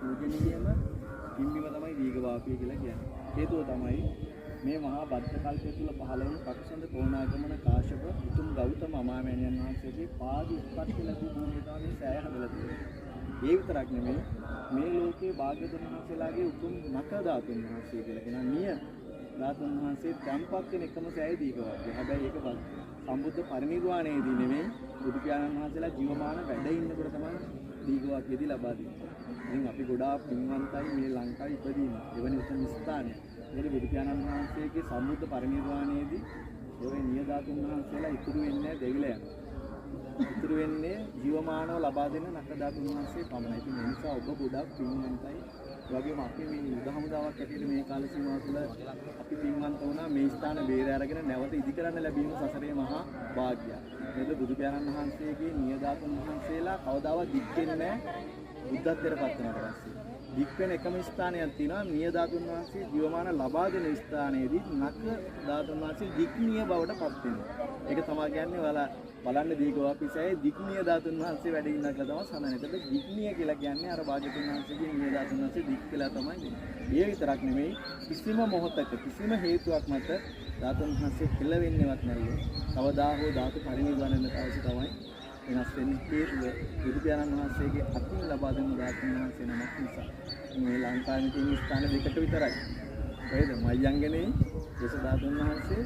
පූජනීයම පින්බිම තමයි දීඝවාපිය කියලා කියන්නේ. හේතුව තමයි මේ මහා බද්ද කල්පය තුල පහළ වුණු කකුසඳ කොණාගමන කාශ්‍යප උතුම් ගෞතම අමාමෑණියන් වහන්සේගේ පාද උත්පත්ති ලැබූ භූමිය තමයි සෑය හදලා තියෙන්නේ. ඒ විතරක් නෙමෙයි මේ ලෝකයේ භාග්‍යවතුන් වහන්සේලාගේ උතුම් නක ධාතුන් වහන්සේ කියලා කියන නිය ධාතුන් වහන්සේ තම්පත් වෙන එකම සෑය දීඝවාපිය. හැබැයි ඒක සම්බුද්ධ පරිනිර්වාණයේදී නෙමෙයි බුදු පියාණන් වහන්සේලා ජීවමාන වැඩ ඉන්නකොට තමයි දීඝවාපියදී ලබා දෙන්නේ. ඉතින් අපි ගොඩාක් පින්වන්තයි මේ ලංකාවේ ඉපදීම. එවැනි උතුම් ස්ථානයක්. ඒ බුදු පියාණන් වහන්සේගේ සම්බුද්ධ පරිනිර්වාණයේදී ඒ නිය ධාතුන් වහන්සේලා ඉතුරු වෙන්නේ දෙවිලා යනවා. ඉතුරු වෙන්නේ ජීවමානව ලබා දෙන නක ධාතුන් වහන්සේ පමණයි. ඉතින් ඒ නිසා ඔබ ගොඩාක් පින්වන්තයි. ඒ වගේම අපි මේ යුද හමුදාවක් ඇටියට මේ කාල සීමාව තුළ අපි පින්වන්ත වුණා මේ ස්ථාන බේර අරගෙන නැවත ඉදි කරන්න ලැබීම සසරේ මහා වාග්යයක්. මේක බුදු පියාණන් වහන්සේගේ නිය ධාතුන් වහන්සේලා කවදාවත් දික් වෙන්නේ නැහැ. බුද්ධත්වයට පත් වෙනාට පස්සේ දික් වෙන එකම ස්ථානයක් තියෙනවා නිය ධාතුන් වහන්සේ ජීවමාන ලබා දෙන ස්ථානයේදී නක ධාතුන් වහන්සේ දික්නිය බවට පත් වෙනවා. ඒක තමයි කියන්නේ ඔයාලා බලන්න දීඝවාපිසයේ දික්නිය ධාතුන් වහන්සේ වැඩ ඉන්න කියලා තමයි සඳහන්. ඒකට දික්නිය කියලා කියන්නේ අර භාග්‍යවතුන් වහන්සේගේ නිය ධාතුන් වහන්සේ දික් කියලා තමයි දෙන්නේ. ඒ විතරක් නෙමෙයි කිසිම මොහොතක කිසිම හේතුවක් මත ධාතුන් වහන්සේ කෙල වෙන්නේවත් නැල්ලු. කවදා හෝ ධාතු පරිනිර්වාණය වෙන තමයි වෙනස් වෙන්නේ හේතුව බුදු පියාණන් වහන්සේගේ අතින් ලබා දෙන ධාතුන් වහන්සේ නමක් නිසා. මේ ලංකාවේ තියෙන ස්ථාන දෙකට විතරයි. ඒකද මයංගනේ දේශ ධාතුන් වහන්සේ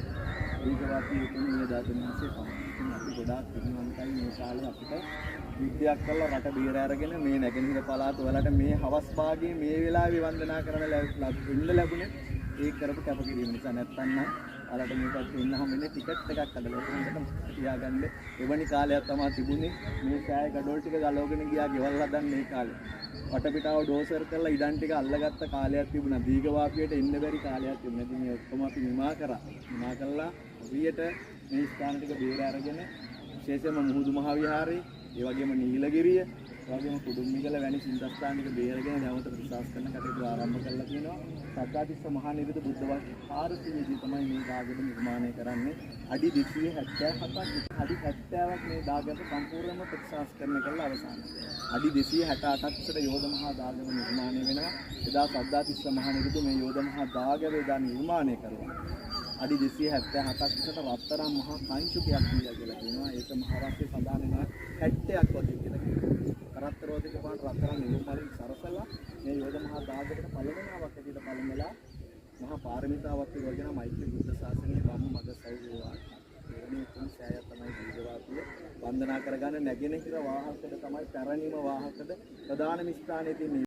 දීඝවාපිය කියන ධාතුන් වහන්සේ තමයි. අපි ගොඩාක් පින්වන්තයි මේ කාලේ අපිට විද්‍යාවක් කරලා රට බේර අරගෙන මේ නැගෙනහිර පළාත වලට මේ හවස් භාගයේ මේ වෙලාවේ වන්දනා කරන ඉන්න ලැබුණේ ඒ කරපු කැපකිරීම නිසා. නැත්තම් නම් ඔයාලට මේකත් ඉන්න හැමෙන්නේ ටිකට් එකක් අදලා ඒකට තියාගන්න එවැනි කාලයක් තමයි තිබුණේ. මේ සෑය ගඩොල් ටික ගලවගෙන ගියා ගෙවල් හදන්න මේ කාලේ. වටපිටාව ඩෝසර් කරලා ඉඩම් ටික අල්ලගත්ත කාලයක් තිබුණා. දීඝවාපියට එන්න බැරි කාලයක් තිබුණා. ඉතින් මේ ඔක්කොම අපි නිමා කරා. නිමා කළා හරියට මේ ස්ථාන ටික බේර අරගෙන විශේෂයෙන්ම මුහුදු මහ විහාරේ, ඒ වගේම නීලගිරිය, ඒ වගේම කුඩුම්මිගල වැනි සින්දස්ථාන ටික බේරගෙන නැවත ප්‍රතිසස් කරන කටයුතු ආරම්භ කරලා තියෙනවා. සද්ධාතිස්ස මහා නිරුද්ධ බුද්ධ වර්ෂ 400 දී තමයි මේ දාගම නිර්මාණය කරන්නේ. අඩි 277ක් අඩි 70ක් මේ දාගම සම්පූර්ණයෙන්ම ප්‍රතිසස් කරන කල්ලා අවසන්. අඩි 268ක් උසට යෝධ මහා දාගම නිර්මාණය වෙනවා. එදා සද්ධාතිස්ස මහා නිරුද්ධ මේ යෝධ මහා දාගම එදා නිර්මාණය කරුවා. අඩි 277ක් උසට රත්තරන් මහා කංචුකයක් දීලා කියලා කියනවා. ඒක මහාරාष्ट्रයේ සඳහන් වෙනවා 70ක් වගේ කියලා කියනවා. කරත්තරෝදික පාට රත්තරන් නිර්මාණය සරසලා මේ යෝධ මහා දාගමකට පළවෙනිවක් ඇටියට පළමලා මහා පාරමිතාවක් වගේ මෛත්‍රී බුද්ධ ශාසනයේ වම් මඟ සෞවේවා. එවැනි උතුම් සෑය තමයි දීඝවාපිය. වන්දනා කරගන්න නැගෙනහිර වාහකද තමයි පැරණිම වාහකද ප්‍රධානම ස්ථානයේ තියෙන